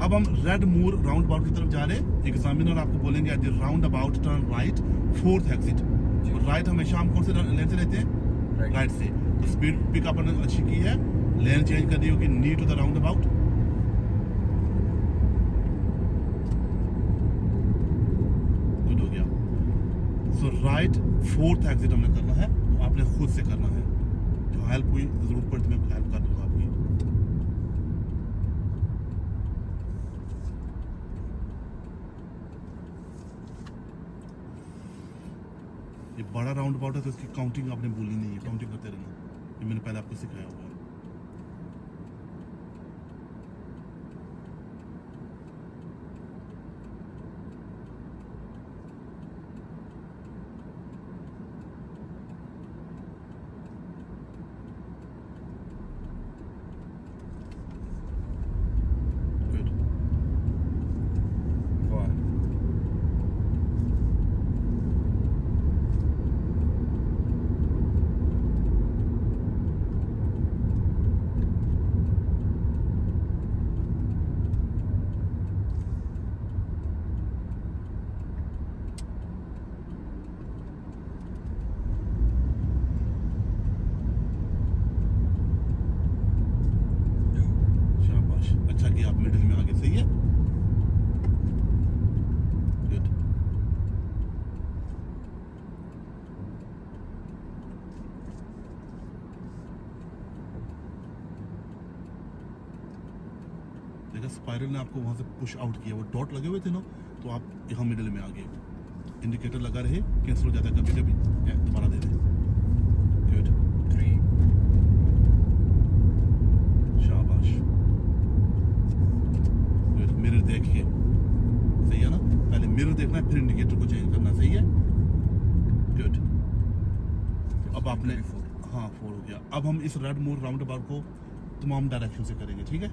अब हम red more round about की तरफ जा रहे हैं। एग्जामिनर आपको बोलेंगे at the round about turn right 4th exit. तो राइट हमेशा हम कौन से लेन से लेते हैं? राइट से। तो स्पीड पिक अपन ने अच्छी की है, लेन चेंज करनी होगी knee to the roundabout. Good हो गया। सो राइट 4th एग्जिट हमने करना है, तो आपने खुद से करना है। जो हेल्प हुई जरूरत पड़ी तो मैं हेल्प कर दूंगा आपकी। ये बड़ा राउंड अबाउट है तो इसकी काउंटिंग आपने भूलनी नहीं है, काउंटिंग करते रहना। ये मैंने पहले आपको सिखाया हुआ है। Good. शाबाश, अच्छा कि आप मिडिल में आगे। सही है, गुड। देखा स्पाइरल ने आपको वहां से पुश आउट किया, वो डॉट लगे हुए थे ना, तो आप यहाँ मिडिल में आ गए। इंडिकेटर लगा रहे, कैंसिल हो जाता है कभी कभी, दोबारा दे दे। गुड, 3. शाबाश, गुड। मिरर देख के, सही है ना? पहले मिरर देखना है, फिर इंडिकेटर को चेंज करना। सही है, गुड। अब आपने, हाँ 4 हो गया। अब हम इस रेड मोर राउंड अबाउट को तमाम डायरेक्शन से करेंगे, ठीक है?